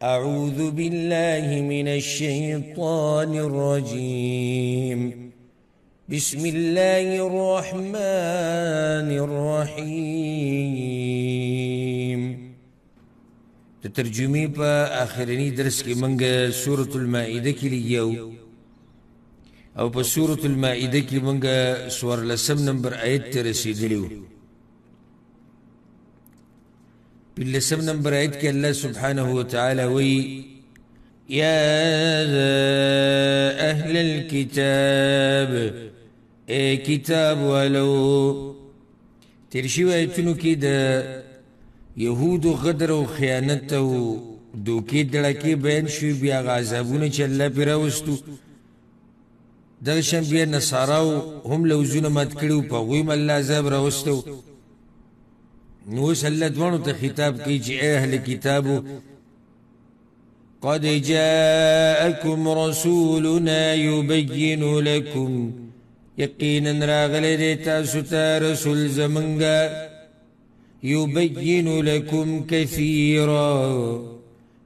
أعوذ بالله من الشيطان الرجيم بسم الله الرحمن الرحيم ترجمه په آخرنی درس کې منګه سورة المائده کې لیو او په سورة المائده کې منګه سور لسم نمبر آیت ته رسیدلیو باللسم نمبر آیت کې الله سبحانه وتعالى وی يا أهل الكتاب اي كتاب ولو ترشيو آیتونو کې د یهود غدر و خیانت و دوکی دړکی بیان شوی بیا غازابونه چې الله پې راوستو دغشان بیا نصاراو هم لوزونه مات کړي په هغوی م الله عذاب راوستو نو اوس الله دواړو ته خطاب کوي چې ای اهل کتابو قد جاءكم رسولنا يبين لكم یقینا راغلی دی تاسو ته رسول زمونږه يبين لكم كثيرا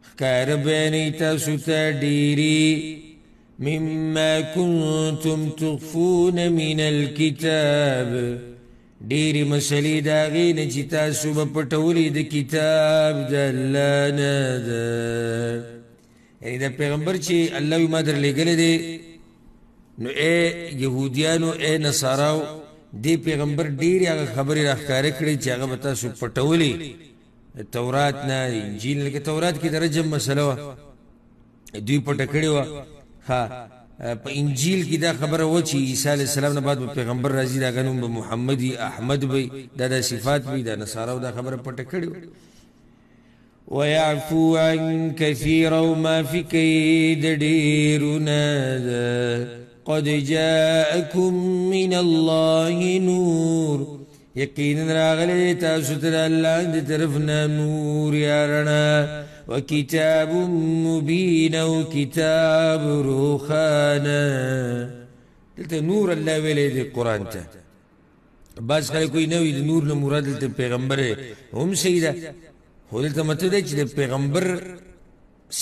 خکار بیانی تاسو ته ډیری مما كنتم تخفون من الكتاب ډیری مسلې د هغې نه چې تاسو به پټولې د کتاب د الله نه ده یعنې د پیغمبر چې الله وي ما درلېږلی دی نو ای یهودیانو ای نصاراو دی پیغمبر ډیرې هغه خبرې راښکاره کړې چې هغه به تاسو پټولې تورات نه انجیل لکه تورات کې د رجم مسله وه دوی پټه کړې وه په انجیل کې دا خبره وه چې عیسی علیه السلام نه بعد به پیغمبر راځي د هغه نوم به محمد وي احمد به دا د صفات وي دا نصاراو دا خبره پټه کړې وه ويعفو عن كثيرا وما في كيد ډېرونه ده قد جاءكم من الله نور یقینا راغلی تاسو ته د الله د طرفنا نور یا رڼا وکتاب مبین او کتاب روښانه دلته نور الله ویلی دی قرآن ته بعض خلک وایي نه وي د نور نه مراد دلته پیغمبر هم صحیح ده خو دلته مطلب دی چې د پیغمبر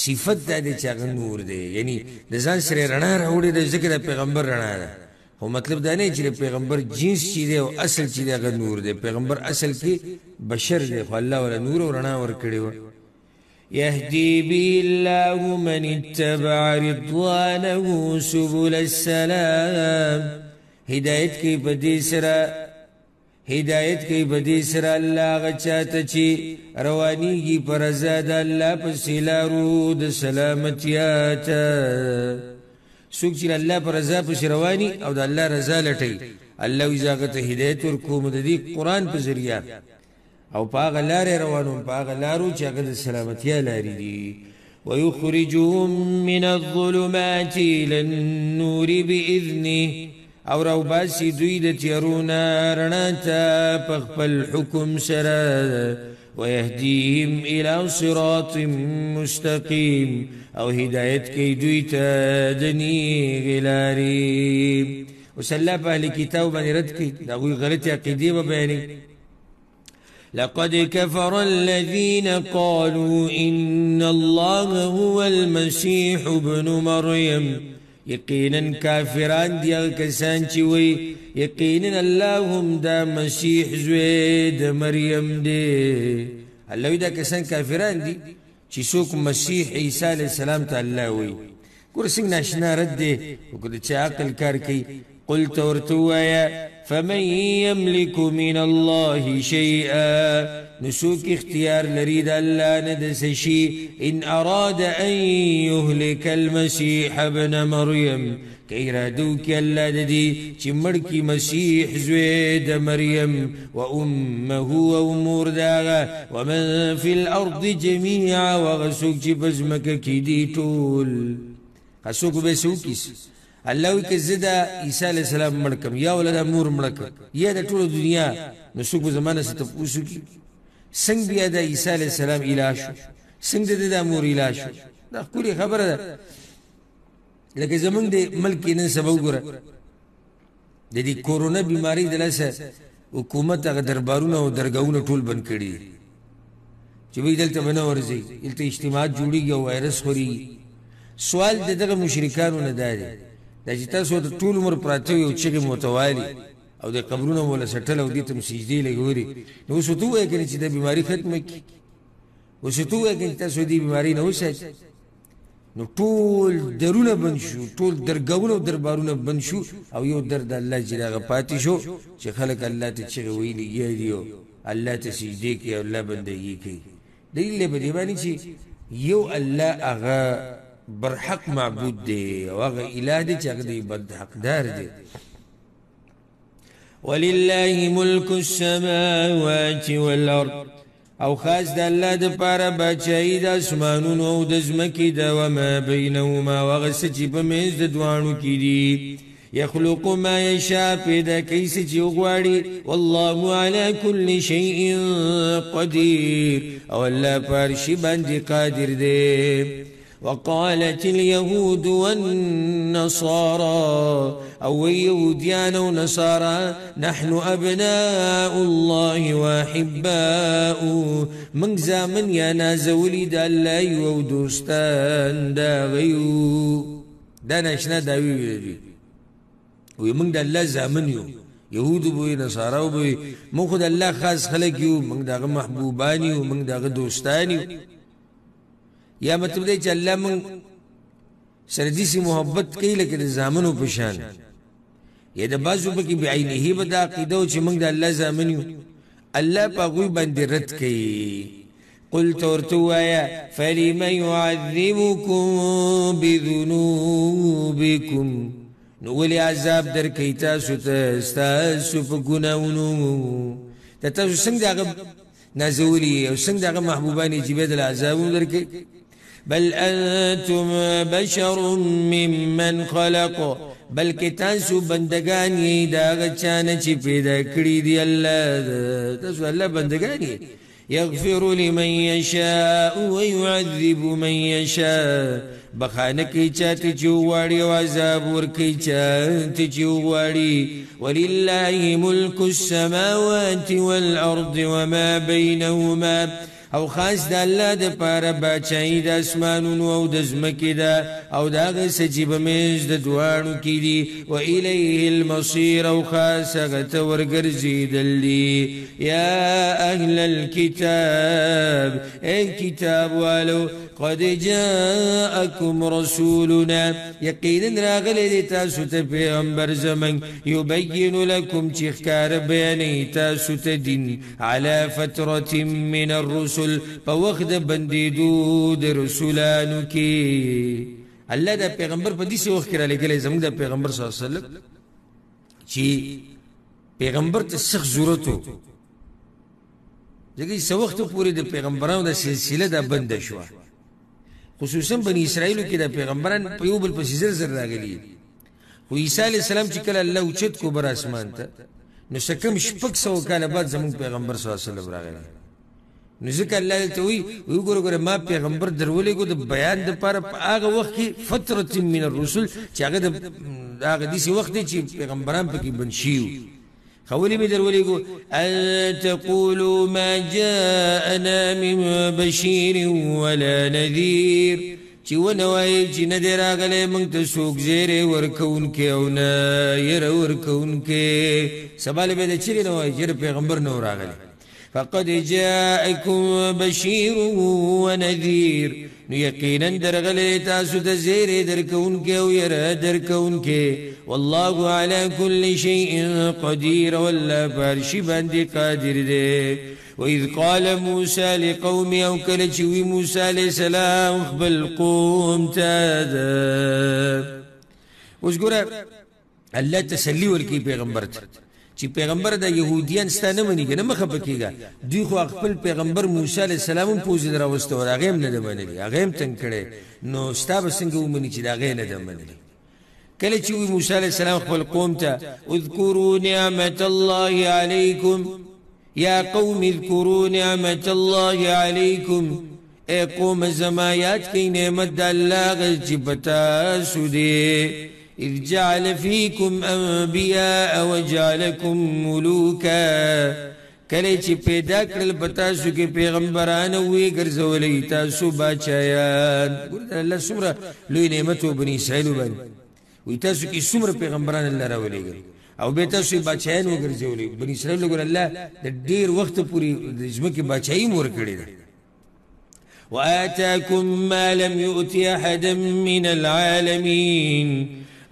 صفت دا دی چې هغه نور دی یعنی د ځان سره رڼا راوړې ده ځکه د پیغمبر رڼا ده خو مطلب دا نه چې د پیغمبر جنس چې دی او اصل چې دی هغه نور دی پیغمبر اصل کې بشر دی خو الله ولا نور او رڼا ورکړې وه يهدي به الله من اتبع رضوانه سبل السلام هدایت کوي په دې سره هدایت کوي په دې سره الله هغه چاته چې روانیږي په رضا د الله پسې لارو د سلامتیا ته څوک چې الله په رضا پسې رواني او د الله رضا لټوي الله وایي زه هغه ته هدایت ورکوم د دې قرآن په ذریعه او په هغه لارې روانوم په هغه لارو چې هغه د سلامتیا لارې دي ويخرجهم من الظلمات إلى النور بإذنه او راوباسي دوی د تیارونه رڼا ته په خپل حکم سره ويهديهم إلى صراط مستقيم او هدایت کوي دوی ته د نیغې لارې اوس الله په اهل کتاب باندې رد کوي د هغوی غلطې عقیدې به بیانوي لقد كفر الذين قالوا إن الله هو المسيح ابن مريم یقینا کافران دی هغه کسان چې وایي یقینا الله هم دا مسیح زوی د مریم دی الله وایي دا کسان کافران دي چې څوک مسیح عیسی علیه السلام ته الله وایي ګوره څنګه ناشنا رد دی خو که د چا عقل کار کوي قل ته ورته ووایه فمن يملك من الله شيئا نسوك اختيار لريد الله ندسشي إن أراد أن يهلك المسيح ابن مريم كإرادوك الله ددي چمركي مسيح زويد مريم وأمه وأمور داغا ومن في الأرض جميعا وغسوك جبزمك كدي طول غسوك بسوكيس الله وی که زه د عیسی علیه السلام مړ کړم یا ولدا مور مړ کړم یا د ټوله دنیا نو څوک به زما نه څه تپوس وکړي څنګه بیا د عیسی علیه السلام اله شو څنګه د دا مور اله شو دا ښکلې خبره ده لکه زمونږ د ملک کې نن سبا وګوره د دې کورونا بیمارۍ د لاسه حکومت هغه دربارونه او درګاهونه ټول بند کړي چې وی دلته به نه ورځئ دلته اجتماعات جوړېږي او وایرس خورېږي سوال د دغه مشرکانو نه دا دی دا چې تاسو ته ټول عمر پراته وي او چغې مو ورته والي او د قبرونه مو له سټل او دې ته مو سجدې لګولې نو اوس ورته ووایه که نه چې دا بیماري ختمه کړي اوس ورته ووایه که نه چې تاسو دې بیمارۍ نه وساتي نو ټول درونه بند شو ټول درګاونه او دربارونه بند شو او یو در د الله چې هغه پاتې شو چې خلک الله ته چغې ویلي دي او الله ته سجدې کوي او الله بندګي کوي دلیل یې په دې باندې چې یو الله هغه برحق معبود دی او هغه اله دی چې هغه د عبادت حقدار دی ولله ملک السماوات والارض او خاص د الله د پاره بچای د اسمانونو او د ځمکې د وما بینهما وغه څه چې په منځ د دواړو کې دي يخلق ما يشاء پیدا کوي څه چې وغواړي والله على كل شيء قدير او الله په هر شي باندې قادر دی وقالت اليهود والنصارى او يهوديان ونصارى نحن ابناء الله واحباؤه من زمن يا نازولي د الله او دوستان دا غيو دا نشنا دا وی وي من د الله زمن یو يهود بوي نصارى بوي من خد الله خاص خلق یو من دغه محبوبان یو من دغه دوستان یو یا مطلب دی چې الله من سره دې محبت کوي لکه د زامنو په شان یا د بعضو پکې بعینه به دا عقیده و چې موږ د الله زامن یو الله په هغوی باندې رد کوي قلت ورته ووایه فلم يعذبكم بذنوبکم نو ولې عذاب درکوي تاسو ته ستاسو په ګناهونو ته تاسو څنګه د هغه نازولي او څنګه د هغه محبوبان یې چې بیا د عذابونو درکوي بل أنتم بشر ممن خلق بلکې تاسو بندگان یې د هغه چا نه چې پیدا کړي دي الله تاسو الله بندگان یې يغفر لمن يشاء ويعذب من يشاء بخانه کوي چاته چې وغواړي او عذاب ورکوي چاته چې وغواړي ولله ملك السماوات والأرض وما بينهما او خاص د الله د پاره بچای د اسمانونو او د ځمکې ده او د هغه څه چې په منځ د دواړو کې دي و الیه المصیر او خاص هغه ته ورګرځېدل دي یا اهل الكتاب ای کتاب والو قد جاءكم رسولنا یقینا راغلی دی تاسو ته پیغمبر زمن یبین لکم چې ښکاره بیانوي تاسو ته دین علی فترة من الرسل په وخت د بندېدو د رسولانو کې الله د پیغمبر په داسې وخت کې رالیږلی زموږ د پیغمبر صلی الله علیه وسلم چې پیغمبر ته سخت ضرورت و ځکه څه وخت پورې د پیغمبرانو د سلسله دا بنده شوه خصوصا بني اسرائیلو کې د پیغمبران په یو بل پسې زر زر راغلي خو عیسی علیه السلام چې کله الله اوچت کو بر اسمان ته نو څه کم شپږ سوه کاله بعد زموږ پیغمبر صلی الله علیه وسلم راغلی نو ځکه الله دلته وایي ګوره ما پیغمبر درولېږو د بیان دپاره په هغه وخت کې فترة من الرسل چې هغه د هغه داسې وخت دی چې پیغمبران پکې بند شوي خولي مې درولېږو ان تقولوا ما جاءنا من بشير ولا نذير چې ونه وایي چې نه دی راغلی موږ ته څوک زیری ورکوونکی او نه یره ورکوونکی سبا له به د چیرې نه وایي چې پیغمبر نه و راغلی فقد جاءكم بشير ونذير نو یقینا درغلی تاسو ته زیری درکوونکی او یره درکوونکی والله على كل شيء قدير والله په هر شي باندې قادر دی وإذ قال موسى لقومه او کله چې وی موسی علیه السلام خپل قوم ته اوس ګوره الله تسلی ورکوي پیغمبر ته چې پیغمبر د يهوديان ستانه مني کنه مخه پکېګا دوی خو خپل پیغمبر موسی عليه السلام په وزید راوسته او هغه هم نه منلي هغه هم تنگ کړي نو ستا څنګه ومني چې دا هغه نه منلي کله چې موسی عليه السلام خپل قوم ته اذكروا نعمت الله عليكم يا قوم اذكروا نعمت الله عليكم اے قوم زمایات کی نعمت د الله غ چې پتا سودي إذ جعل فيكم أنبياء وجعلكم ملوكا کله چې پیدا کړل پتاسو کې پیغمبران وی ګرځولې تاسو بچایان ګور الله څومره لوی نعمت و بني اسرائیل باندې وی تاسو کې څومره پیغمبران الله راولېږي او به تاسو بچایان وګرځولې بني اسرائیل ګور الله د ډیر وخت پورې د ځمکې بچایي مور کړی ده وآتاكم ما لم يؤت أحدا من العالمين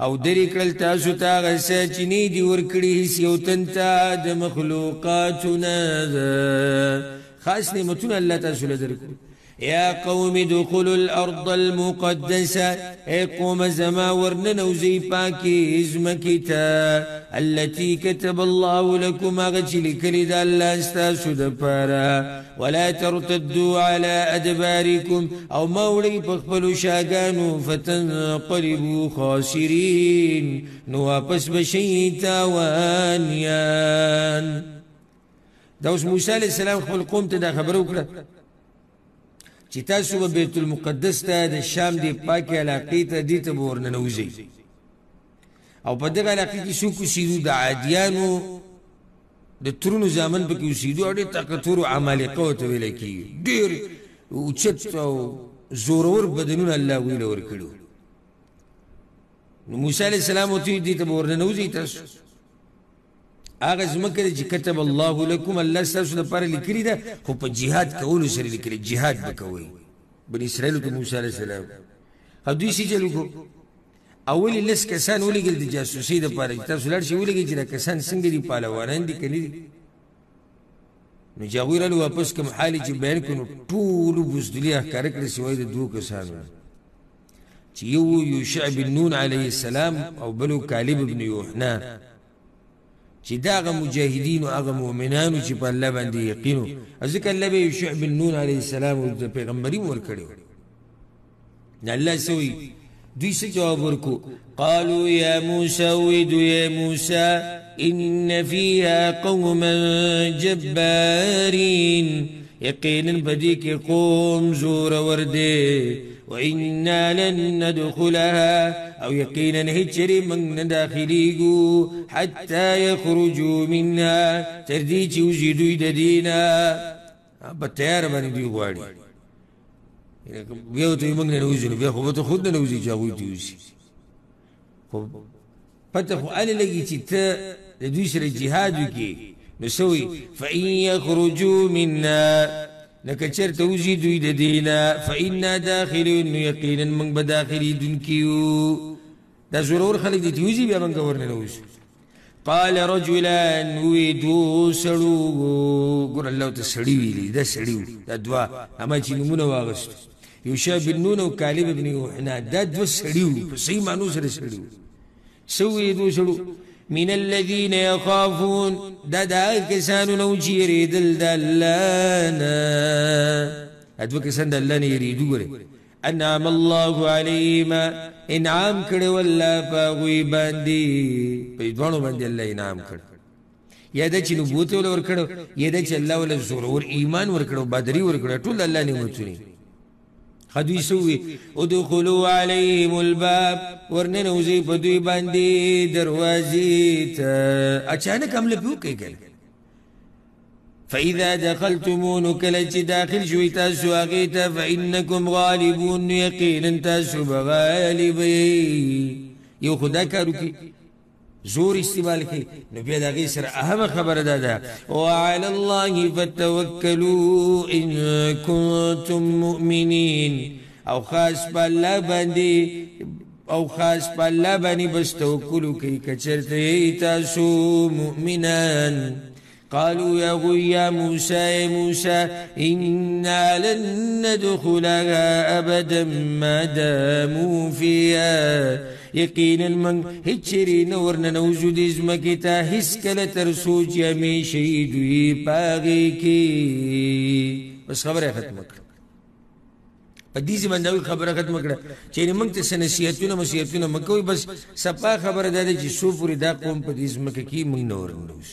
او دری کړل تاسو ته هغه څه چې نه دي ورکړي هیڅ یو تن ته د مخلوقاتونه خاص نعمتونه الله تاسو له درکړي يا قوم ادخلوا الأرض المقدسة اي قوم زما ورننوزي باكي ازمكتا التي كتب الله لكم اغجل كلد الله استاسو دفارا ولا ترتدوا على أدباركم او مولي بخبلوا شاقانوا فتنقلبوا خاسرين نوابس بشيتا وانيان دوس موسى عليه السلام خبل قوم تدا خبرو كلا چې تاسو به بیت المقدس ته د شام دی پاکي علاقې ته دې ته ورننوځئ او په دغه علاقې کې څوک اوسېدو د عادیانو د ترونو زامن پکې اوسېدو او ډېر طاقتورو عمالقه ورته ویلی کېږي ډېر اوچت او زورور بدنونه الله ویله ورکړي نو موسی علیه السلام ورته ویل دې ته به ورننوځئ تاسو هغه ځمکه چې کتب الله لكم الله ستاسو لپاره لیکلې ده خو په جهاد کولو سره لیکلې جهاد به کوئ بني اسرائیلو ته موسی علیه السلام او دوی څه چل وکړو اولې لس کسان ولېږل د جاسوسۍ دپاره چې تاسو لاړ شئ ولېږئ چې دا کسان څنګه دي پهلوانان دي که نه دي نو چې هغوی راغلو واپس کوم حال چې بیان کړو نو ټولو بزدلي ښکاره کړه سوای د دوو کسانو چې یو یوشع بن نون علیه السلام او بلو کالب بن یوحنا چې دا هغه مجاهدین او هغه مؤمنانو چې په الله باندې یقین و ځکه الله به یوشع بن نون علیه السلام د پیغمبري م ورکړی و نو الله څه وایي دوی څه جواب ورکړو قالوا یا موسی ویدو یا موسی ان فیها قوما جبارین یقینا په دې کې قوم زورور دی وإنا لن ندخلها أو يقينا هجري من نداخليقو حتى يخرجوا منها ترديتي وزيدوا يددينا بالتيار باني دي غواري بيوتو يمغنا نوزينو بيخو بطو خودنا نوزي جاغوي تيوزي فتخو أنا لقيتي تا لدوشر الجهاد كي نسوي فإن يخرجوا منا لکه چرته وزي دوی د دینا فإنا داخلون یقینا من بداخلي دنکیو دا زورور خلق دي توزي بیا من ورننوز قال رجلان ويدو سړو ګور الله ته سړی ویلي دا سړی دا دوا اما چې نمونه واغست یوشع بن نون او کالب ابن یوحنا دا دوا سړی په صحیح معنی سره سړی سوي دو سړو من الذين يخافون دا كسانو نوجي يريد الدلانا ادو كسان دلانا يريدو انعم الله عليهما انعام كده ولا باغوي باندي بيدوانو باندي الله انعام كده یا دا چې نبوت ولا ورکړو یا دا چې الله ولا زورور ایمان ورکړو بدري ورکړو ټول الله نعمتونه خدوی سوی ادخلوا عليهم الباب ورننوزی پدوی باندی دروازی تا اچانک عمل پیو کئی گل فإذا دخلتمون كلج داخل شوي تاسو آغيتا فإنكم غالبون يقينا تاسو بغالبي یو خدا کارو کی زور استعمال کی نو بیا دا غي سره اهم خبر دادا وعلى الله فتوكلوا ان كنتم مؤمنين او خاص بالله باندې بس توکل کوي کچرته تاسو مؤمنان قالوا يا موسى إنا لن ندخلها أبدا ما داموا فيها يقينا من هجري نورنا نوجود ازمكتا هسكلا ترسوج يمي شيدوي باغيكي بس خبره ختمك پدیسی باندې خبره ختم کړه چې موږ ته سنسیتونه مسیتونه مکوې بس سپا خبره ده چې سو پوری دا قوم په دې ځمکه کې موږ نور نوش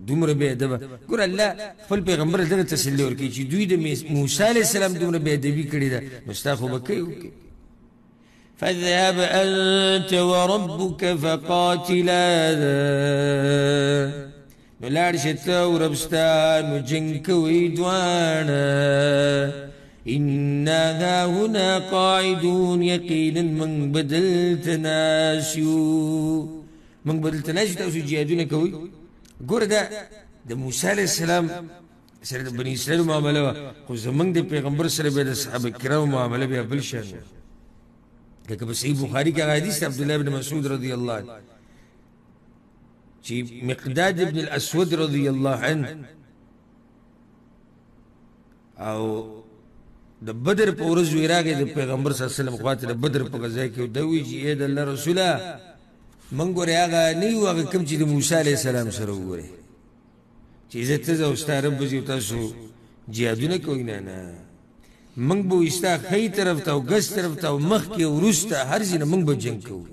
دومره به ادب ګور الله خپل پیغمبر دغه تسلی ورکړي چې دوی د موسی علیه السلام دومره به ادبي کړی ده نو ستا خو به کوي فاذهب أنت وربك فقاتلا نو لاړ شي ته او رب ستا نو جنګ کوي دواړه إنا هاهنا قاعدون یقینا من بدلته ناس یو من بدلته ناس تاسو جهادونه کوئ ګوره دا د موسی علیه السلام سره د بني اسرائیل معامله وه خو زموږ د پیغمبر سره بیا د صحابه کرامو معامله بیا بل شان وه لکه په صحیح بخاري کې هغه حدیث د عبدالله بن مسعود رضی الله عنه چې مقداد ابن الاسود رضی الله عنه او د بدر په ورځ وی راغی د پیغمبر صلی الله علیه وسلم خواته د بدر په غزا کې د وی چې اې د الله رسوله من ګورې هغه نه یو هغه کوم چې د موسی علیه السلام سره وګورې چې عزت ته او ستا رب به تاسو جهادونه کوئ نه موږ به ستا ښی طرف ته او ګس طرف ته او مخکې وروسته هر ځای نه موږ به جنګ کوو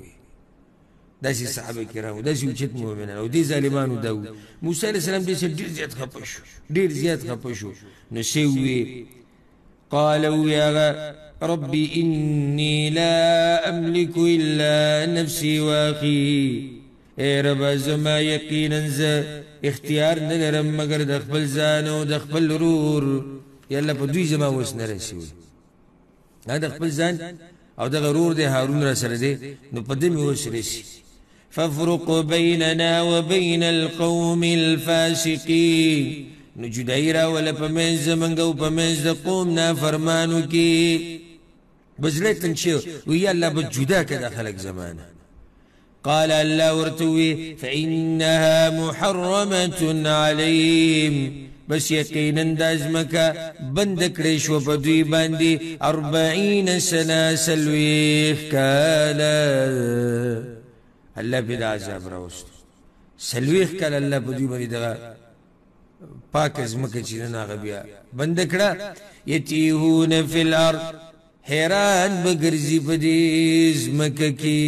داسې صحابه کرامو داسې اوچت مؤمنان او دې ظالمانو دا وو موسی علیه السلام دې سره ډېر زیات خفه شو ډېر زیات خفه شو نو څه وویې قالوا يا ربي إني لا أملك إلا نفسي وأخي اے رب زما یقینا ز اختیار نه لرم مگر د خپل ځان او د خپل رور یاله په دوی زما وس نه رسوي دا د خپل ځان او د غرور د هارون را سره دی نو په دې مې وس رسي فافرق بيننا وبين القوم الفاسقين نو جدائی راوله پا منز زمنگا و پا منز دا قوم نافرمانو کی بزلیتن شو وی اللہ با جدا کدا خلق زمانا قال اللہ ورتوی فإنها محرمة عليهم بس یقینا دازمکا بندک و پا دوی باندی 40 سنة سلویخ کالا اللہ پی دا عذاب راوست سلویخ کالا اللہ پا دوی باندی دا پاک ازمکه چې نه هغه بیا بند کړه یتیهون فی الارض حیران بګرځي په دې ازمکه کې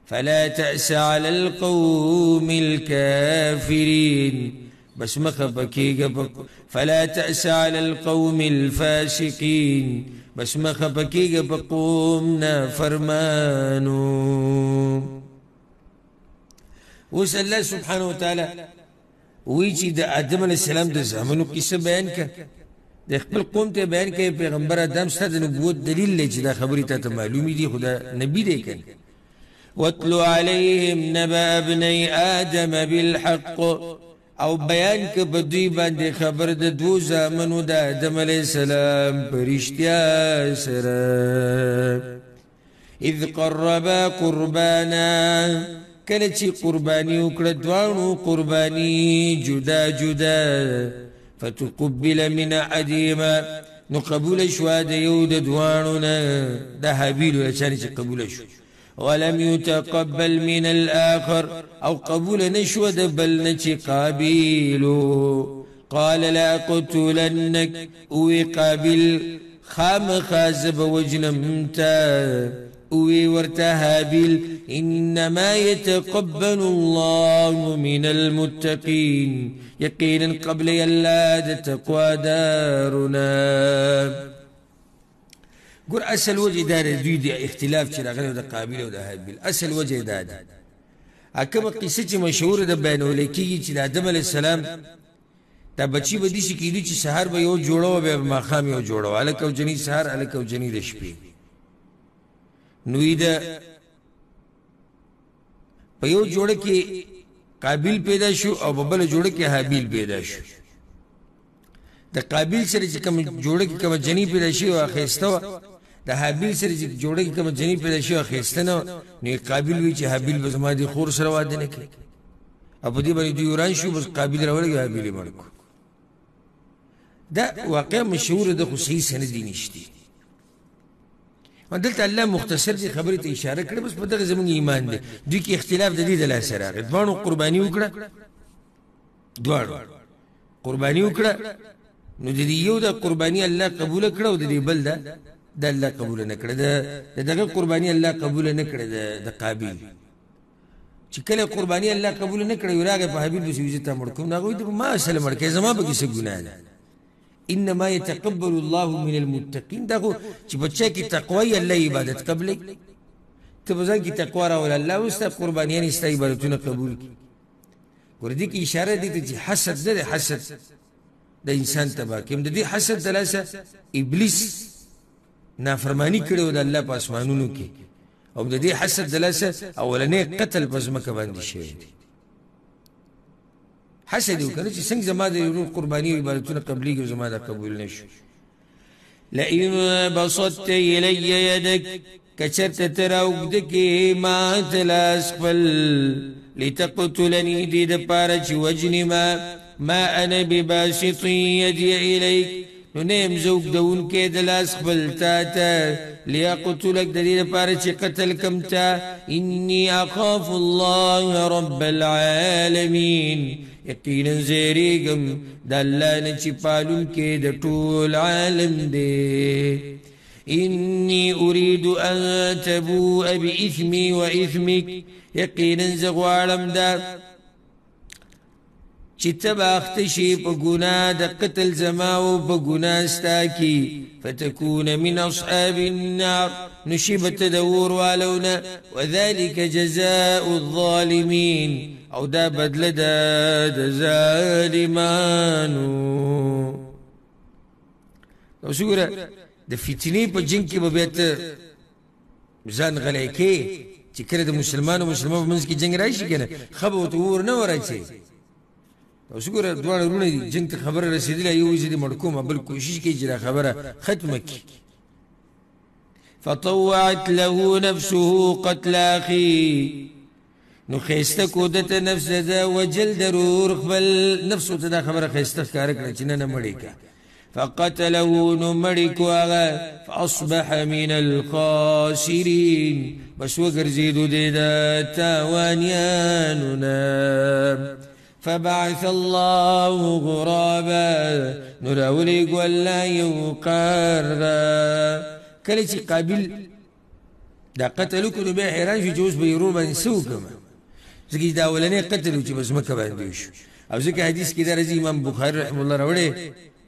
فلا تأس على القوم الكافرين بس مخبكيږه فلا تأس على القوم الفاسقين بس مخبكيږه په قوم نافرمانو اوس الله سبحانه وتعالى وی چې د آدم علیه السلام د زامنو قصه بیان کړه د خپل قوم ته بیان کړي پیغمبر آدم ستا د نبوت دلیل دی چې دا خبرې ته معلومې دي خو دا نبي دی کنه واتلو علیهم نبأ ابني آدم بالحق او بیان که په دوی باندې خبر د دوو زامنو د آدم علیه السلام په رښتیا سره اذ قربا قربانا کله چې قرباني وکړه دواړو قرباني جدا جدا فتقبل من احدهما نو قبول شو د یو د دواړو نه د حابیل لچانې چې قبول شو ولم يتقبل من الآخر او قبول نشو د بل نه چې قابیل قال لا قتلنك او قابل خامخا زب وجنمتا اوی ورته حابیل انما يتقبل الله من المتقين یقینا قبل الله د تقوا دارنا ګور اصل وجه دار دوی د اختلاف چې راغلی د قابل او د حابیل اصل وجه دا ده اکه قصه چې مشهور ده بیانول کیږي چې د آدم علیه السلام دا بچی به دي چې کیدی چې سحر به یو جوړو به ماخام یو جوړو الک او جنی سحر الک او جنی د شپې نوې ده په یو جوړه کې قابل پیدا شو او په بل جوړه کې حابیل پیدا شو د قابل سره چې کوم جوړه کې کوم جنی پیدا شي او اخیسته د حابیل سره چې جوړه کې کوم جنی پیدا شي او اخیسته نو قابل وی چې حابیل به زما دي خور سره واده نه کوي او په دې باندې دوی وران شو بس قابل راولګي حابیل مړ کو دا واقع مشهور ده خو صحیح سند نشته دلته الله مختصر دي خبرې ته اشاره کړې بس په دغه زموږ ایمان دی دوی کې اختلاف د دې د لاسه راغی دواړو قرباني وکړه دواړو قرباني وکړه نو د دې یو د قرباني الله قبول کړه او د دې بل د الله قبول نه کړه دغه قرباني الله قبول نه کړه د قابل چې کله قرباني الله قبول نه کړه ورغه په حبیب بس عزت مړ کوم نه غوې ما سلام ورکې زما به څه ګناه ده انما يتقبل الله من المتقين دغه چې بچا کی تقوی الله عبادت قبلې ته بزن کی تقوا را ول الله واست قربانیان است عبادتونه قبول کی ګوره دې کې اشاره دي ته چې حسد نه دی، حسد د انسان تباه کوي. د دې حسد د لاسه ابلیس نافرمانی کړې وه د الله په اسمانونو کې، او د دې حسد د لاسه اولنی قتل په ځمکه باندې شوی دی. حسد یې وکړه چې څنګه زما د ورور قرباني او عبادتونه قبلېږي او زما دا قبول نه شو. لئن بسطت الی یدک کچرته ته راوږده کې ما ته لاس خپل لتقتلني دې دپاره چې وجنې ما انا بباسط یدي الیک نو نه یم زه اوږدوونکی د لاس خپل تا ته لیقتلک د دې دپاره چې قتل کم تا. انی اخاف الله رب العالمین یقینا زیریږم د الله نه چې پالونکی د ټول عالم دی. انی اريد ان تبوء باثمی و اثمک یقینا زه غواړم دا چې ته به اخته شي په ګناه د قتل زما او په ګناه ستا کې فتکون من اصحاب النار نو شي به ته د اور والو نه. وذلک جزاء الظالمین او دا بدله ده د ظالمانو. نو شګوره د فتنې په جنګ کې به بیا ته ځان غلی کې چې کله د مسلمانو په منځ کې جنګ راشي که نه ښه به ورته اور نه ورأچوي. او شګوره دواړه وروڼه دي جنګ ته خبره رسېدلې یو زه دې مړ کومه بل کوشش کوي چې دا خبره ختمه کړي. فطوعت له نفسه قتل اخي نو خیسته کو دته نفس ده وجل ضرور خپل نفس ته دا خبره خیسته ښکاره کړه چې نه مړی که. فقتله نو مړی کو هغه فاصبح من الخاسرین بس وګرځېدو دی د تاوانیانو نه. فبعث الله غرابا نو راولېږو الله یو قارغه. کله چې قابل دا قتل وکړو نو بیا حیران شو چې اوس به یې ورور باندې څه وکړم، ځکه چې دا اولنی قتل و چې په ځمکه باندې وشو. او ځکه حدیث کې دا راځي امام بخاري رحمه الله راوړی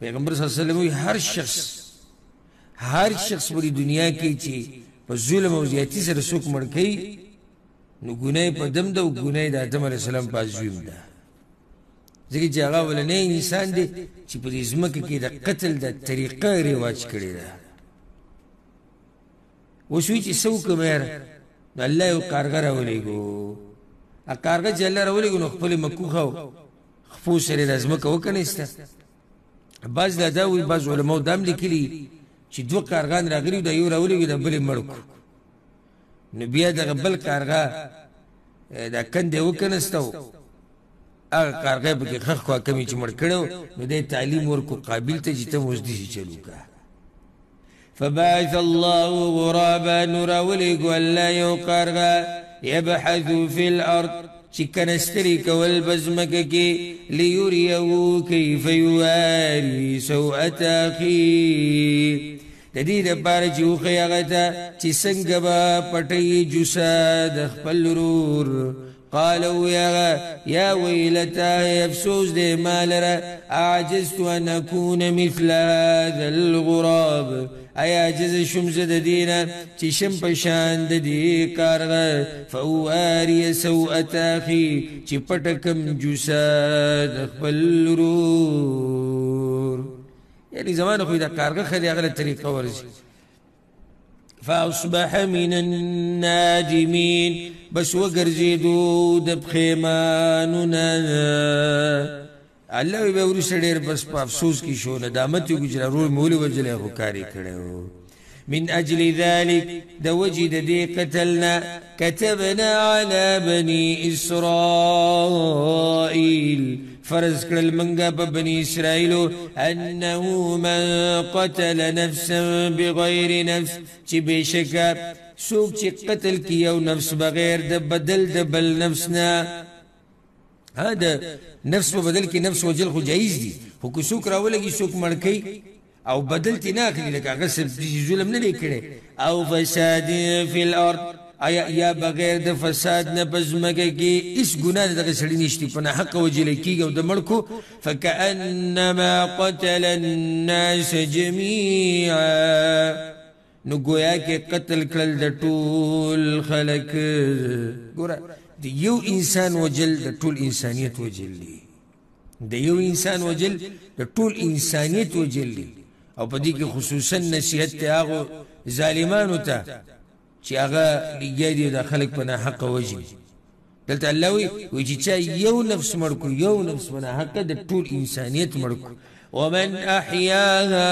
پیغمبر صلی الله علیه وسلم وایي هر شخص په دنیا کې چې په ظلم او زیاتي سره څوک مړ کوي نو ګناه په دم ده او ګناه د آدم علیه السلام په ازویم ده، ځکه چې هغه اولنی انسان دی چې په دې ځمکه کې د قتل د طریقه رواج کړې ده. اوس وایي چې څه وکړم یاره نو الله یو کارګه راولېږو. هغه کارګه چې الله راولېږو نو خپلې مکوخه او خپو سره یې دا ځمکه وکنیسته. بعض دا وایي بعض علماو دا هم لیکلي چې دوه کارګان راغلي دا یو راولېږو دا بل یې مړ کړو. نو بیا دغه بل کارګه دا کندې وکنسته هغه کارګه پکې خښ خوا کمې چې مړ کړی نو دی تعلیم ورکړو قابل ته چې ته اوس داسې چل وکړه. فبعث الله غرابا نو راولېږو الله یو کارغه یبحث فی الارض چې کنستري کول په ځمکه کې لیریه کیف یواري سوءة اخیه د دې دپاره چې وښیي هغه ته چې څنګه به پټوي جوسه د خپل ورور. قالوا يا ويلتا افسوس دي ما لرا اعجزت ان اكون مثل هذا الغراب اي عجز شمز دينا تشم پشان دي کارغه فواري سوءة اخي چې پټکم جوسا خپل ورور. یعنی زمانه خو دا کارغه خلی هغه طریقه ورزي. فاصبح من النادمين بس وګرځېدو د پښیمانونه. الله به وروسته ډېر بس په افسوس کې شو ندامت یې وکړو چې ورور مې ولې وژلی خو کار یې کړی و. من اجل ذلك د وجې د دې قتلنا كتبنا على بني اسرائيل فرض کړل منګه په بني اسرائیلو انه من قتل نفسا بغیر نفس چې بېشکه څوک چې قتل کی یو نفس بغیر د بدل د بل نفس نه. دا نفس په بدل کې نفس وجل خو جایز دي، خو که څوک راولګي څوک مړ کوي او بدل ترې نه اخلي لکه هغه ظلم نه دی کړی. او فساد فی الارض یا بغیر د فساد نه په ځمکه کې هېڅ ګناه د دغه سړي نشته په ناحقه وجلی کېږي او د مړ کو فکأنما قتل الناس جمیعا نو گویا کې قتل کړل د ټول خلک. ګوره د یو انسان وجل د ټول انسانیت وجل دی د یو انسان وجل د ټول انسانیت وجل دی او په دې کې خصوصا نصیحت ته هغو ظالمانو ته چې هغه لګیا دي د خلک په ناحقه وژني دلته الله وایي چې چا یو نفس مړ کړو یو نفس په ناحقه د ټول انسانیت مړ کړو ومن احیاها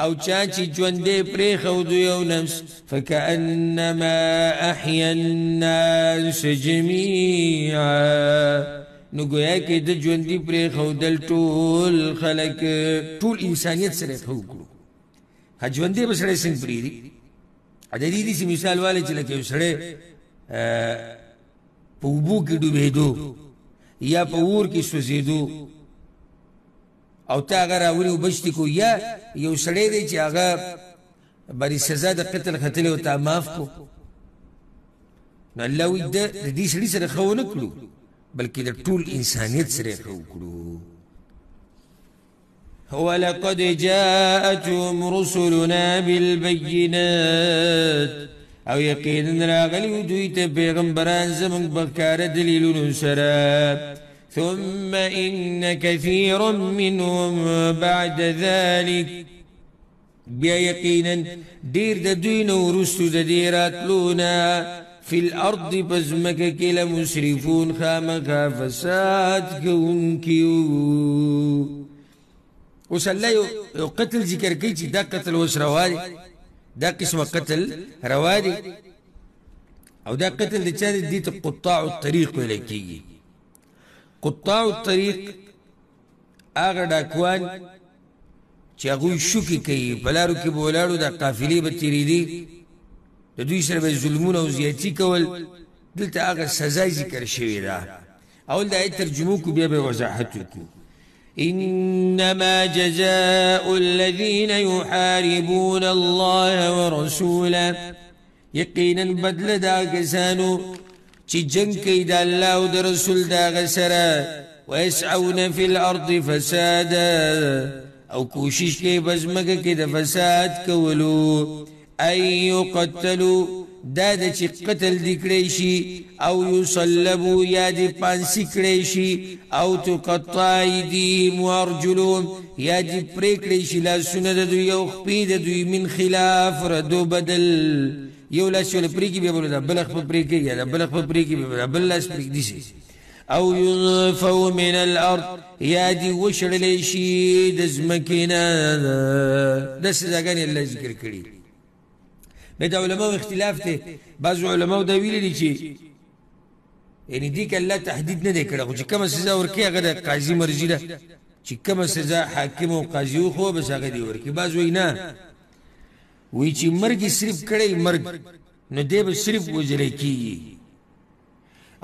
او چا چې ژوندی پرېښود یو نفس فکأنما احیا الناس جمیعا نو گویا کې د ژوندي پرېښودل ټول خلک ټول انسانیت سره یې وکړو ها ژوندی به سړی څنګه پرېږدي د دې داسې مثال والی چې لکه یو سړی په اوبو کې ډوبېدو یا په اور کې سوځېدو او تا هغه راولي وبشتي کو یا یو سړی دی چې هغه بری سزا د قتل ختلی او تا معاف کو نو الله وایي د دې سړي سره ښه ونه کړو بلکې د ټول انسانیت سره یې ښه وکړو ولقد جاءتهم رسلنا بالبينات او یقینا راغلی دوی ته پیغمبران زموږ په ښکاره دلیلونو سره ثم إن كثيرا منهم بعد ذلك بیا یقینا ډېر د دوی نه وروستو د دې راتلونه في الأرض پزمکه کې لمسرفون خامخا فساد کوونکي اوس الله یو قتل ذکر کوي چې دا قتل اوس روا دی دا قسمه قتل روا دی او دا قتل د چا دی ته قطاع الطريق ویل کېږي قطاع الطريق هغه ډاکوان چې هغوی شوکې کوي په لارو کې به ولاړو دا قافلې به تېرېدې د دوی سره به ظلمونه او زیاتي کول دلته هغه سزا ذکر شوې ده اول د آیت ترجمه کو بیا به وضاحت وکړو إنما جزاء الذين يحاربون الله ورسوله يقينا بدل دا كسانو چی جنگ کئی دا اللہ و دا رسول دا غسرا ويسعون في الأرض فسادا او کوشش کئی بزمک کی دا فساد کولو أن يقتلوا دا دا چی قتل دکڑیشی او يصلبوا یا دی پانسی کڑیشی او تقطع ایدیهم وارجلهم یا دی پریکڑیشی لا سند دوی او خپی دا دوی من خلاف ردو بدل یو لاس یو پریکی بیا بولو دا بلخ پا پریکی یا دا بلخ پا پریکی بیا دا بل لاس پریک دیسی او ينفوا من الارض یا دی وشرلیشی دزمکینا دا سزاگانی اللہ ذکر کری بیت علماء اختلاف تے بعض علماء دا ویلی دی چی یعنی دی که اللہ تحدید نده کرده خو چی کم سزا ورکی اگر دا قاضی مرزی ده چی کم سزا حاکم و قاضیو خو بس اگر دی ورکی بعض وی نا وی چی مرگی صرف کڑی مرگ نو دی با صرف وجلی کی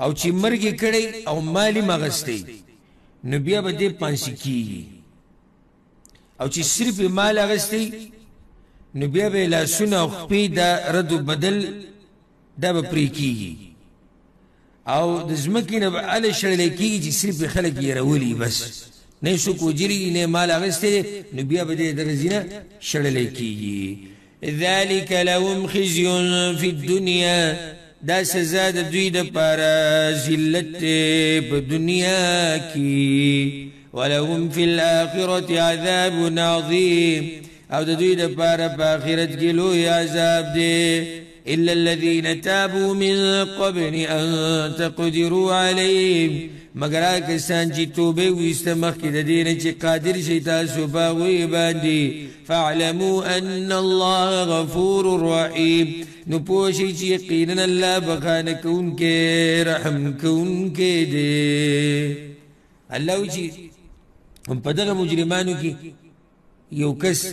او چی مرگی کڑی او مالی مغستی نو بیا با دی پانسی کی او چی صرف مال اغستی نو بیا به لاسونه او خپې دا رد و بدل دا به پرې کېږي او د ځمکې نه به هله شړلی کېږي چې صرف خلک یې رولي بس نه یې څوک وجلي نه یې مال اخیستی دی نو بیا به دې دغه ځینه شړلی کېږي ذلك لهم خزي في الدنيا دا سزا د دوی دپاره ذلت په دنیا کې ولهم في الآخرة عذاب عظيم او د دوی دپاره په آخرت کې لوی عذاب دی الا الذين تابوا من قبل ان تقدروا عليهم مگر هغه کسان چې توبه ویسته مخکې د دې نه چې قادر شئ تاسو په هغوی باندې فاعلموا ان الله غفور رحیم نو پوه شئ چې یقینا الله بخانه کوونکی رحم کوونکی دی الله وایي چې په دغه مجرمانو کې یو کس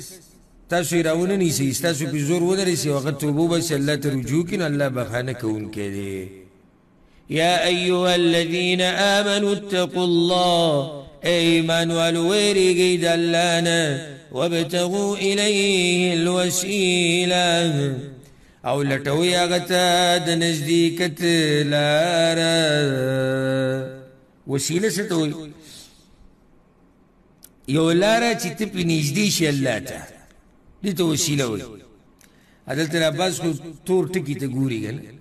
تاسو یې راونه نیسئ ستاسو پې زور ودرېسي او هغه توبه وباسي الله ته رجوع کړي نو الله بخانه کوونکی دی يا أيها الذين آمنوا اتقوا الله ایمان والو ویریږئ د الله نه وابتغوا إليه الوسيلة او لټوئ هغه ته د نزدېکت لاره وسیله څه ته وایي یو لاره چې ته پې نږدې شي الله ته دې ته وسیله وایي دلته عباس خو تور ټکي ته ګوري که نه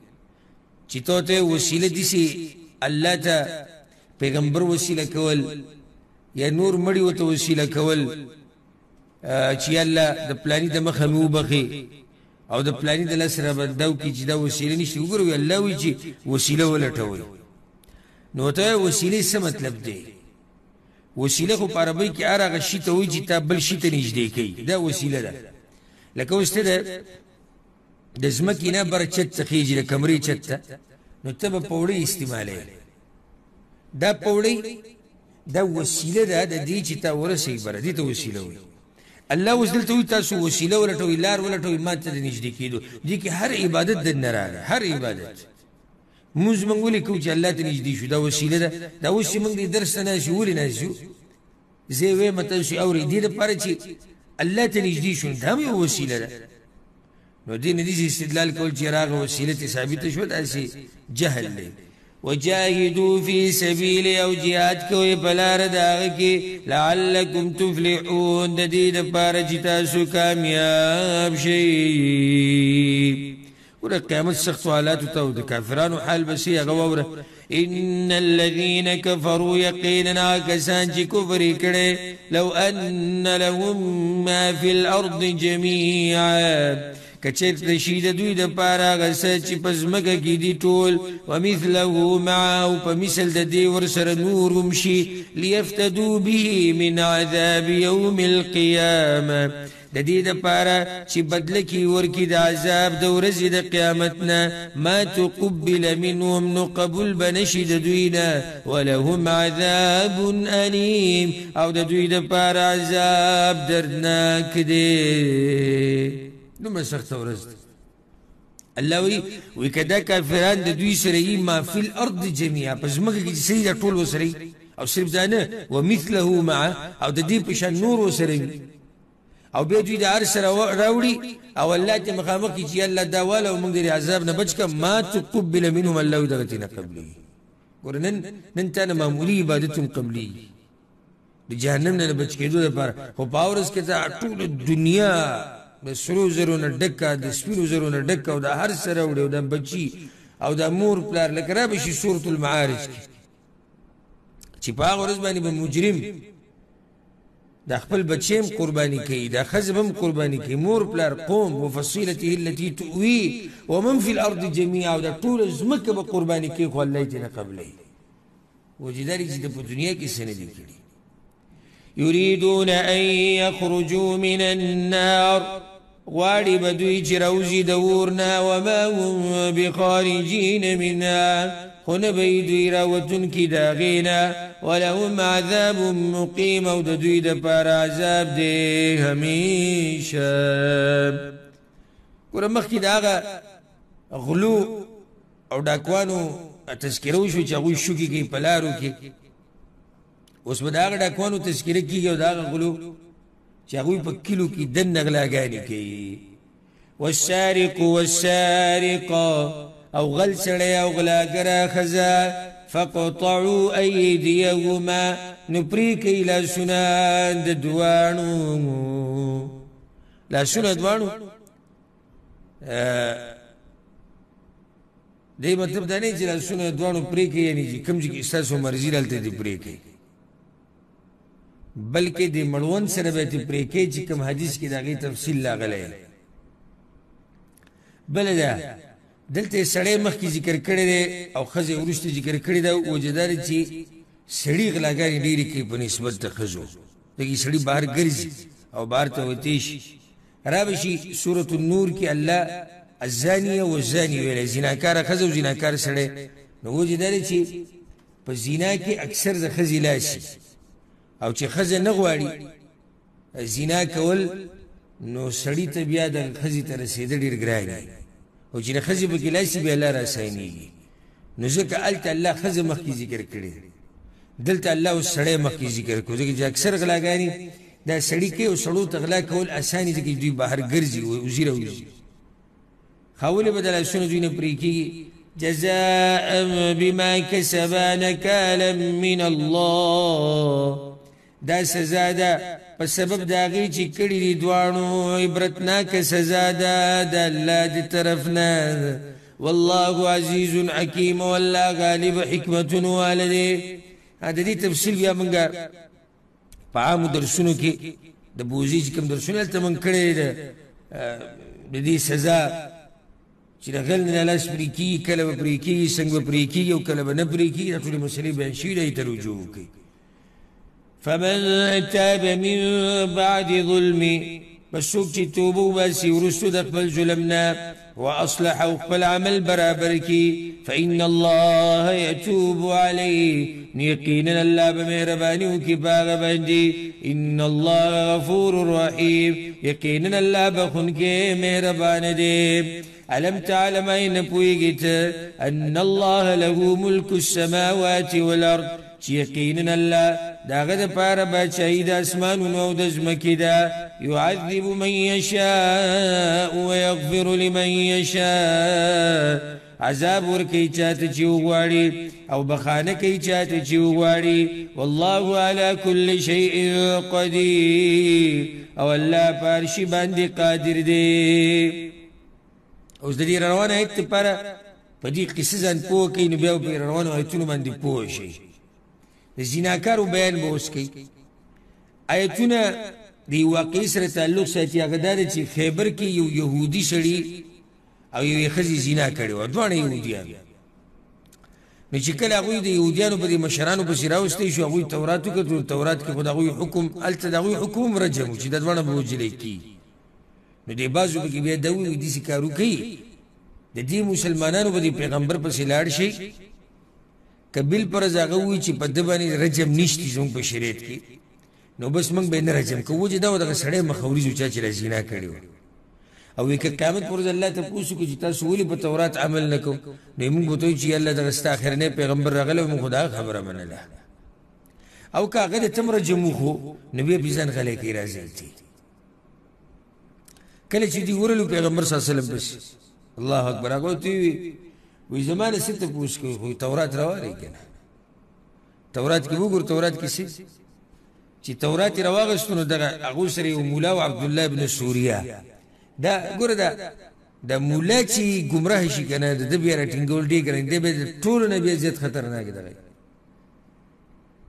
چې تو ته وسیله دي الله ته پیغمبر وسیله کول یا نور مړی وته وسیله کول چې الله د پلاني د مخه مو بخي او د پلاني د لسره بداو کی چې دا وسیله نشي وګورو الله وی چې وسیله ولټوي نو ته وسیله څه مطلب دی وسیله خو په عربی کې هغه شی ته وی چې تا بل شی ته نږدې کوي دا وسیله ده لکه اوسته ده د زمکې نه برچت تخیږي د کمرې چت نو ته په پوړی استعمالوي دا پوړی دا وسیله ده د دې چې تا ورسې بر دي ته وسیله وي الله وزدلته وي تاسو وسیله ولټوي لار ولټوي ما ته نږدې کېدو دي کې هر عبادت د نه راغی هر عبادت موږ موږ ولې کوو چې الله ته نږدې شو دا وسیله ده دا اوس چې موږ دې درس نه شو ولې نه شو زه وې مته شي اوري دې لپاره چې الله ته نږدې شو دا مې وسیله ده نو دې نه دي استدلال کول چې راغه وسیله ثابت شو داسې جهل دی وجاهدوا في سبيل او جهاد کوي بلار داغه کې لعلکم تفلحون د دې لپاره چې تاسو کامیاب شئ ور قیامت سخت حالات ته د کافرانو حال بسې هغه وره ان الذين كفروا يقينا كسان چې کفر کړي لو ان لهم ما في الارض جميعا کچر رشید دوی د پاره غسه چې پزمګه کې دي ټول ومثله معه په مثل د دې ور سره نور ومشي ليفتدوا به من عذاب يوم القيامه د دې د پاره چې بدل کی ورکی د عذاب د ورځې د قیامت نه ما تقبل منهم نقبل بنشد دوینا ولهم عذاب الیم او د دوی د پاره عذاب دردناک دی نو سخت ورځ الله وی کدا کافران د دوی سره ما فی الارض جميعا پس مګه کې سړي ټول وسري او صرف ځانه ومثله مع او د دې په شان نور وسري او به دوی د هر سره راوړي او الله ته مخامخ کی الله دا والا او موږ د عذاب نه بچ کا ما تقبل منهم الله دغتنا قبلي ګورنن نن ته معمولی عبادتون قبلي د جهنم نه بچ کېدو لپاره خو پاورس کې ټول دنیا د سرو زرو نه ډکه د سپینو زرو نه ډکه او د هر سره وړي او د بچي او د مور پلار لکه را بشي سورة المعارج چې په هغه ورځ باندې به مجرم د خپل بچیم قرباني کوي د خزبم قرباني کوي مور پلار قوم وفصيلته التي تؤوي ومن في الارض جميعا او د ټول زمکه به قرباني کوي خو الله یې نه قبلې وجداري چې د دنیا کې سن دي کړي يريدون ان يخرجوا من النار غواړي بدوی چې راوځي د ورنا وما هم بخارجين منها خو نه به دوی راوتونکي د هغې نه ولهم عذاب مقیم او د دوی دپاره عذاب دی همیشه ګوره مخکې د هغه غلو او ډاکوانو تذکره وشو چې هغوی شوکې کوي په لارو کې اوس به د هغه ډاکوانو تذکره کېږي او د هغه غلو چې هغوی په کلو کې دننه غلاګانې کوي والسارق والسارقه او غل سړی او غلاګره ښځه فقطعوا ایدیهما نو پرې کوي لاسونه د دواړو لاسونه دواړو دې مطلب دا نه چې لاسونه دواړو پرې کوي یعنې چې کوم چې ستاسو مرضي دلته دې پرې کوي بلکې د مړوند سره به ته پرې کوي چې کوم حدیث کې د هغې تفصیل راغلی بله ده دلته سړی مخکې ذکر کړی دی او ښځې وروسته ذکر کړی ده وجه دا ده چې سړي غلاګانې ډېرې کوي په نسبت د ښځو لکه سړي بهر ګرځي او بهر ته وتی شي را به شي سورة النور کې الله الزانیه والزاني ویلی زناکاره ښځه او زناکار سړی نو وجه دا ده چې په زنا کې اکثر د ښځې لاس شي او چې ښځه نه غواړي زنا کول نو سړي ته بیا د ښځې ته رسېدل ډېر ګران وي او چې د ښځې پکې لاس شي بیا الله راساینېږي نو ځکه هلته الله ښځه مخکې ذکر کړې دلته الله اوس سړی مخکې ذکر کړو ځکه چې اکثر غلاګانې دا سړي کوي او سړو ته غلا کول اساني ځکه چې دوی بهر ګرځي وزي راوځي ولې به د لاسونه دوی نه پرې کېږي جزاء بما کسبا نکالا من الله دا سزا ده په سبب د هغې چې کړي دي دواړو عبرتناکه سزا ده د الله د طرف نه والله عزيز حكيم والله غالب حكمة والده. هذا دي تفصيل بیا منگا پا عامو درسونو کی دا بوزی چی کم درسونو التا من کرده دا دی سزا چی دا غلن نالاس پریکی کلب پریکی سنگ پریکی و کلب نپریکی دا طول مسئلی بینشی دا ایتا رجوع کی. فمن تاب من بعد ظلمي بسوك چی توبو باسی ورسو دقبل ظلمنا وأصلح وقبل عمل برابركي فإن الله يتوب عليه يقينا الله بمهرباني وكباغ بندي إن الله غفور رحيم يقينا الله بخنك مهربان دي. ألم تعلم أين بويقت أن الله له ملك السماوات والأرض يقينا الله داغد پار باچائی دا اسمان و دزمکی دا يعذب من يشاء ويغفر لمن يشاء عذاب ورکی چاہتا چیو غواری او بخانه کی چاہتا چیو غواری والله على كل شيء قدير او اللہ پارشی باندی قادر دے. اوز دی روان آیت پارا پا دی قصه زن پوه کئی نبیاو پا روان آیتونو باندی پوه شئی زیناکارو بیان بوس کی. آیتونا دی واقعی سر تعلق ساتی اغداده چی خیبر کی یو یهودی سڑی او یو خزی زینا کرده و دوان یهودیان نو چی کل اغوی دی یهودیانو پا دی مشرانو پسی راوسته شو اغوی توراتو کرد تورات که خود اغوی حکم التا دا اغوی حکم رجمو چی دا دوان بوجلی کی نو دی بازو بکی بیا دوی دیسی کارو کی دا دی مسلمانانو پا دی پیغمبر پسی لار شی کبیل پر از آغاوی چی پا دبانی رجم نیشتی زنگ پا شریعت کی نو بس منگ بین رجم که وجه داو دا سڑے مخوریزو چاچی را زینا کردو او ایک قیامت پر از اللہ تا پوسو که جتا سولی پا تورات عمل نکو نو منگ بتوی چی اللہ دا غستا آخرنے پیغمبر رغل و من خدا خبر من اللہ او که آغا دا تم رجمو خو نبی بیزان غلے کی رازل تی کلی چی دی ورلو پیغمبر صلی اللہ علیہ وسلم بس اللہ اکبر آگو تیوی وی زمان ست پوس کوئی خوی تورات روا رہی کنا تورات کی بگر تورات کسی چی تورات رواغستونو دا اغو سری و مولاو عبداللہ ابن سوریا دا گر دا مولا چی گمراہ شی کنا دا بیارا ٹنگول دی کرن دا بیا طول نبی زیاد خطرناک دا غی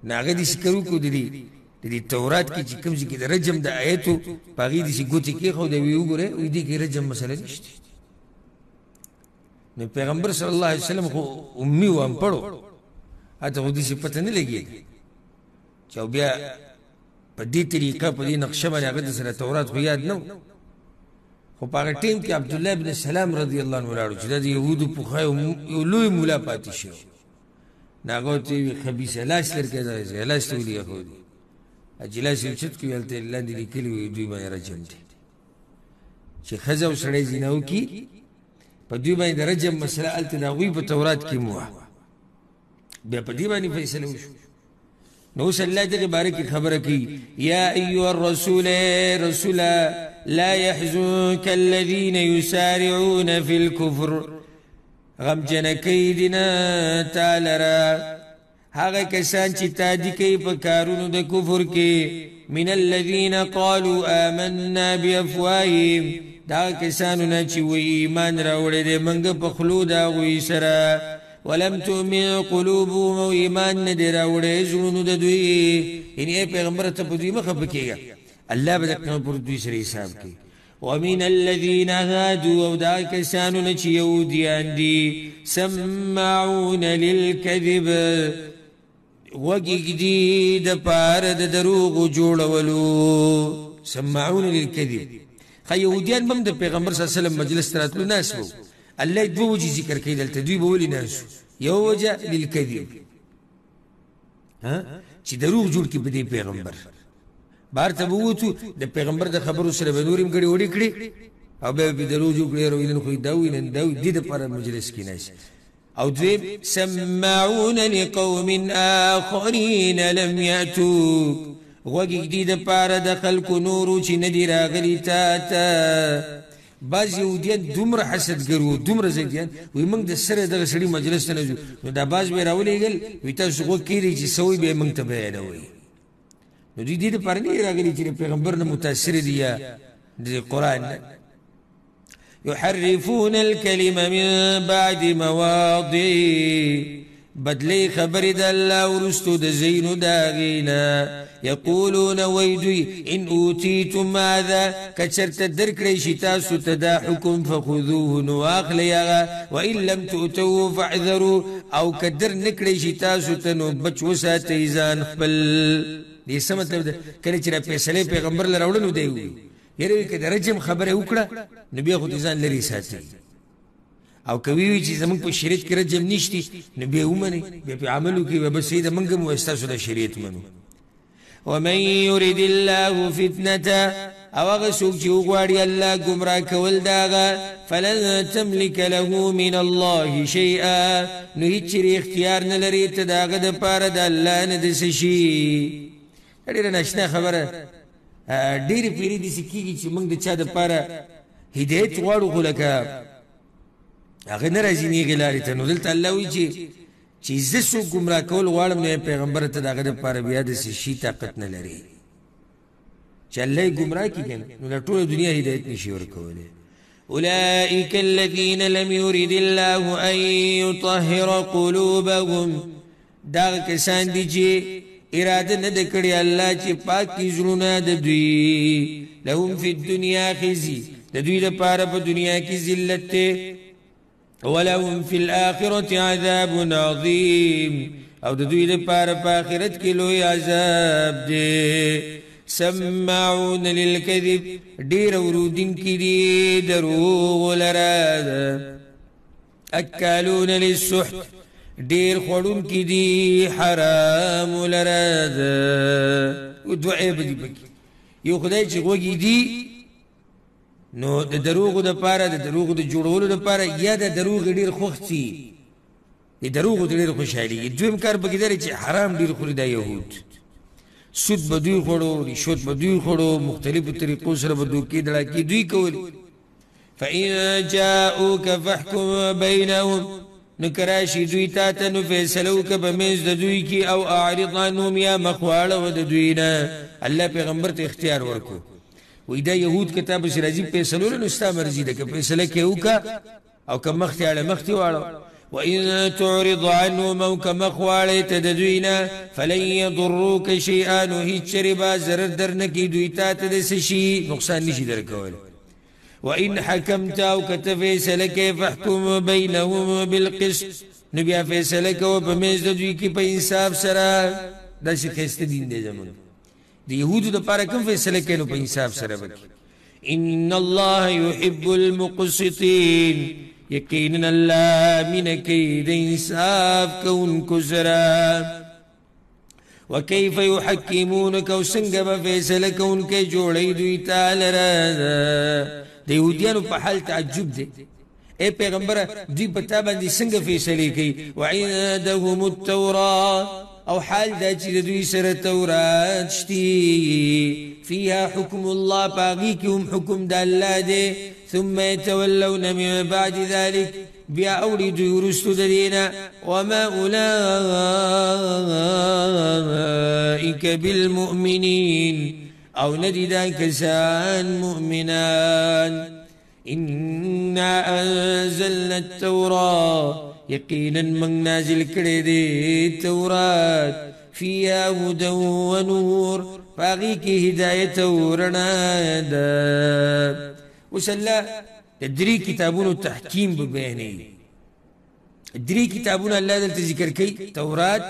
ناغا دیسی کرو کو دی تورات کی چی کمزی کی دا رجم دا آیتو پاگی دیسی گوتی کی خود دا ویو گره وی دی کی رجم مسئلہ نشتی. پیغمبر صلی اللہ علیہ وسلم خو امی و ام پڑھو آتا خودی سے پتہ نہیں لگی چاو بیا پا دی طریقہ پا دی نقشہ بانی آگا سر تورات خو یاد نو خو پاگا ٹیم کی عبداللہ ابن سلام رضی اللہ عنہ لارو چیدہ دی یهودو پخوائی لوی مولا پاتی شو ناگو تیوی خبیص علاش لرکے دا علاش تولی خودی اجلاش چت کوئی علتے اللہ دی کلی وی دوی بانی رجم دی چی خزاو سڑے زیناو کی پا دوی بانی دا رجم مسئلہ علت دا غوی پا تورات کی موہ بیا پا دوی بانی فیصلہ وشو نوس اللہ دقی بارکی خبر کی یا ایوہ الرسول رسولا لا يحزنك الذين يسارعون في الكفر غم جنکی دینا تالرا هاگا کسان چی تادی کئی پا کارونو دا کفر کی من الذين قالوا آمنا بأفواههم دا کسانونا چی وی ایمان راوڑے دے منگ پخلو دا غوی سرا ولم تؤمن قلوبهم و ایمان ندے راوڑے زرونو دا دوی یعنی اے پیغمبر تا پدوی مخبکی گا اللہ بدکن پر دوی سر حساب کی ومن الذين هادوا و دا کسانونا چی یهودیان دی سمعون للکذب وگی دی دا پارد دروغ جوڑولو سمعون للکذب خی یهودیان بم دا پیغمبر صلی اللہ علیہ وسلم مجلس تراتلو ناس بو اللہ دو وجی ذکر کئی دلتا دوی بولی ناسو یو وجہ للکذب چی دروغ جوڑ کی بدی پیغمبر بار تبوتو دا پیغمبر دا خبرو سر بنوریم کڑی وڑی کڑی او بے دروغ جوڑ کڑی روینن خوی داوینن داوی دید پارا مجلس کی ناس او دویم سمعون لقوم آخرین لم یأتوک وگی گدید پارا دا خلق نورو چی ندی راغلی تا باز یهودیان دومر حسد گرو دومر زیدیان وی منگ دا سر دا سڑی مجلس نجو نو دا باز بی راولی گل وی تا سوگو کیری چی سوی بی منگ تا بیانوی نو دی دید پارا نی راغلی چی پیغمبر نا متاثر دیا دی قرآن نا يحرفون الكلم من بعد مواضعه بدلی خبر دا اللہ ورستو دا زینو داغینا یقولون ویدوی ان اوتیتم ماذا کچرت درکڑی شتاسو تدا حکم فخذوه نواخلی آغا وإن لم تؤتوه فاعذروا او کدر نکڑی شتاسو تنو بچوسا تیزان خبل دیسا مطلب دا کلی چرا پیسلے پیغمبر لراؤڑنو دیوی یروی که دا رجم خبر اکڑا نبی خود ایزان لری ساتی او کوي چې زمونږ په شریعت کې رجم نشتی نو بیا ومنئ بیا په عملو کې به بس د منګ مو ستاسو د شریعت منو ومن يرد الله فتنته او هغه څوک چې وغواړي الله ګمراه کول داغه فلن تملك له من الله شيئا نو هیڅ اختیار نه لري ته داغه د پاره د الله نه د شي ډېره ناشنا خبره ډېرې پیرې داسې کېږي چې موږ د چا د پاره هدایت غواړو خو لکه هغه نه راځي نیغې لارې ته نو دلته الله وایي چې زه څوک ګمراه کول غواړم نو پیغمبر ته د هغه دپاره بیا داسې شي طاقت نه لري چې الله یې ګمراه کړي که نه نو دا ټوله دنیا هدایت نشي ورکولی أولئك الذين لم يرد الله أن يطهر قلوبهم دا کسان دي چې اراده نه ده کړې الله چې پاکي زړونه د دوی لهم فی الدنیا خزي د دوی لپاره په دنیا کې ذلت دی ولهم في الآخرة عذاب عظيم او د دوی لپاره په آخرت کې لوی عذاب دی سماعون للكذب ډېر اورودونکي دي دروغ لره اکالون للسحت ډېر خوړونکي دي حرام لره دوه عیب دي پکې یو خدای چې غوږی دي نو د دروغو د پاره د دروغو د جوړولو د پاره یا د دروغ ډیر خوختي د دروغو ډیر خوشالي دویم کار پکې دی چې حرام ډیر خوري د يهود سود به دوی خوړو رشوت به دوی خوړو مختلفو طریقو سره به دوکې دړاکې دوی کولي فإن جاءوك فاحكم بينهم نو کراشي دوی تا ته نو فیصله وکړه په منځ د دوی کې او اعرض عنهم یا مخ واړوه د دوی نه الله پیغمبر ته اختیار ورکړو وی دا یهود کتاب سرازی پیسلو نو ستا مرضی ده که پیسله که اوکا او که مختی علی مختی واړو وإن تعرض عنهم او که مخ واړی ته د دوینا فلن یضروک شیئا نو هیڅ چرې ضرر در نکي دوی تا ته د څه شي نقصان نشي در کولی وإن حکمت او که ته فیصله کې فاحکم بینهم بالقسط نو بیا فیصله کوه په منځ د دوی کې په انصاف سره داسې ښایسته دین دی زمونږ د یهودو دپاره کوم فیصله کوي نو په انصاف سره وکړي ان الله يحب المقسطين یقینا الله مینه کوي د انصاف کوونکو سره وكيف يحكمونك وسنګ به فیصله کوونکی جوړوي دوی تا لره د یهودیانو په حال تعجب دی اے پیغمبره دوی په تا باندې څنګه فیصلې کوي وعندهم التوراة او حال دا چې د دوی سره تورات شتي فيها حكم الله باغي کې هم حکم د الله دی ثم يتولون من بعد ذلك بیا اوړي دوی وروستو د دینه وما اولئك بالمؤمنين او ندي دا کسان مؤمنان إنا أنزلنا التوراة يقينا من نازل كردي التوراة فيها هدى ونور فاغيك هداية ورنادا وسلا الدري كتابون التحكيم ببياني الدري كتابون الله دلت ذكر كي توراة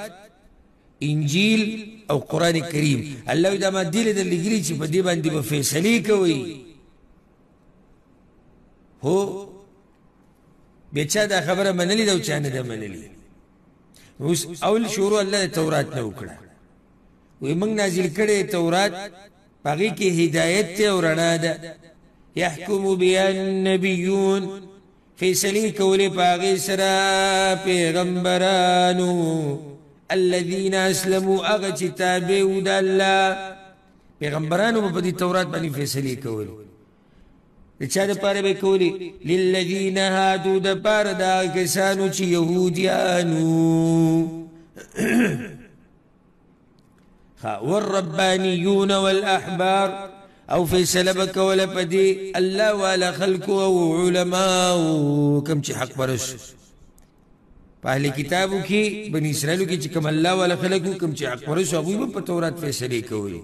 انجيل او قرآن الكريم الله إذا ما ديل دل لقلي چه بدي باندي بفيصلي كوي هو بیچا دا خبره منلی دا چانه دا منلی اول شروع الله تورات نه وکړه وی موږ نازل کړي تورات پاږي کې هدایت ته او رڼا ده يحكم بها النبيون فیصله کوي پاږي سره پیغمبرانو الذين اسلموا اغه تابعوا د الله پیغمبرانو په دې تورات باندې فیصله کوي چا د پاره به کولی للذین هادو د پاره دا کسانو چې يهوديانو والربانيون والاحبار او فیصله بکوله پدی الله والا خلق او علماء کم چې حق پرس پہلی کتابو کی بنی اسرائیلو کی چې کم الله والا خلقو کم چې حق پرس هغوی په تورات فیصله کوي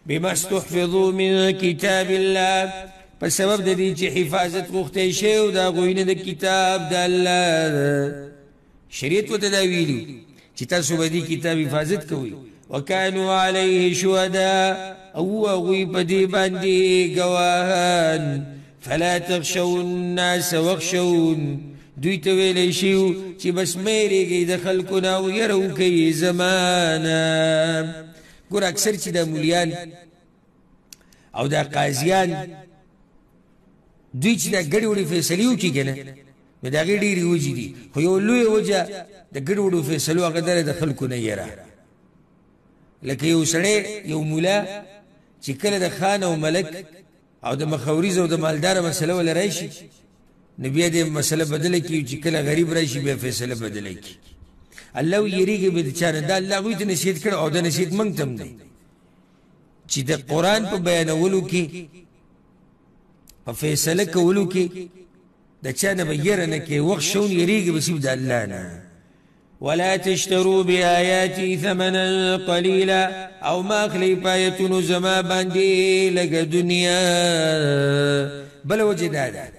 بما استحفظوا من کتاب الله په سبب د دې چې حفاظت غوښتي شی او دا غوینه د کتاب د الله شریعت وته دا ویلو چې تاسو به دې کتاب حفاظت کوئ وكانوا عليه شهداء او غوی په دې باندې گواهان فلا تخشوا الناس واخشون دوی ته ویلی شي چې بس مېریږئ د خلکو نه او یره وکئ زمانه ګوره اکثر چې دا مولیان او دا قاضیان دوی چې دا ګډې وډې فیصلې وکړي که نه نو د هغې ډېرې وجې دي خو یو لویه وجه د ګډو وډو فیصلو هغه دا د خلکو نه یره لکه یو سړی یو مولا چې کله د خان او ملک او د مخوریز او د مالداره مسله ولا راشي نو بیا دې مسله بدله کړي چې کله غریب راشي بیا فیصله بدله کړي الله یریږي به د چا نه دا الله هغوی ته نصیحت کړی او د نصیحت موږ ته هم دی چې د قرآن په بیانولو کې په فیصله کولو کې د چا نه به یره نه کوي وخت شون یریږي به صرف د الله نه ولا تشتروا بآياتي ثمنا قليلا او ما اخلي پایتونو زما باندې لګه دنیا بل وجه دا ده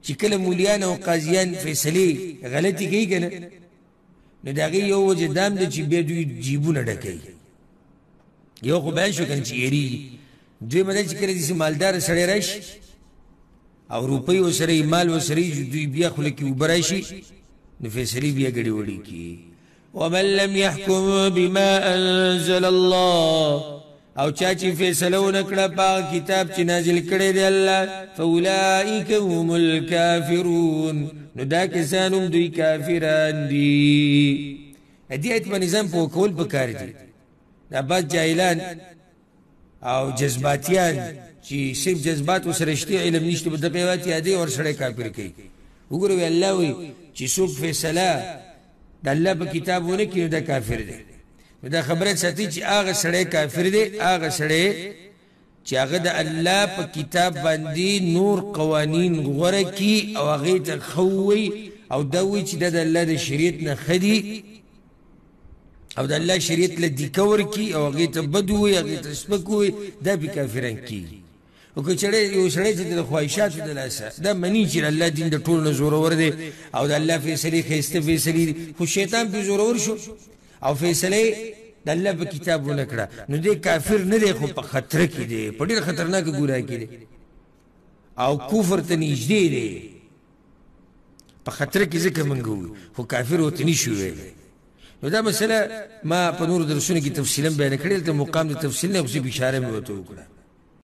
چې کله مولیان او قاضیان فیصلې غلطي کوي که نه نو د هغې یو وجه دا هم ده چې بیا دوی جیبونه ډکوي یو خو بیان شو که نه چې یېرېږي دویمه ده چې کله داسې مالداره سړی راشي او روپۍ ورسره مال ورسره دوی بیا خوله کې اوبه راشي نو فیصلې بیا ګډې وډې کړي ومن لم يحكم بما انزل الله او چا چې فیصله ونه کړه په کتاب چې نازل کړی دی الله فاولئک هم الکافرون نو دا کسان هم دوی کافران دي دې ایت په نظام پوه کول پکار دي دا بعض جاهلان او جذباتیان چې صرف جذبات ورسره شته علم نشته په دغه وخت یادې ورسره کافر کوي وګورئ الله وایي چې څوک فیصله د الله په کتاب ونه کړي دا کافر دی دا خبره ساتي چې هغه سړی کافر دی هغه سړی چې هغه د الله په کتاب باندې نور قوانین غوره کړي او هغې ته ښه ووایي او دا وایي چې دا د الله د شریعت نه ښه دي او د الله شریعت له دیکه ورکړي او هغې ته بد ووایي هغې ته سپک ووایي دا پې کافران کېږي او که یو سړی چې د خواهشاتو د لاسه دا مني چې الله دین د ټولو نه زورور دی او د الله فیصلې ښایسته فیصلې دي خو شیطان پې زورور شو او فیصلې د الله په کتاب ونه کړه نو دی کافر نه دی خو په خطره کې دی په ډېر خطرناکه ګناه کې دی او کفر ته نږدې دی په خطره کې ځکه موږ ووایو خو کافر ورته نشو ویلی نو دا مسله ما په نورو درسونو کې تفصیلا بیان کړې دلته مقام د تفصیل نه خو صرف اشاره مې ورته وکړه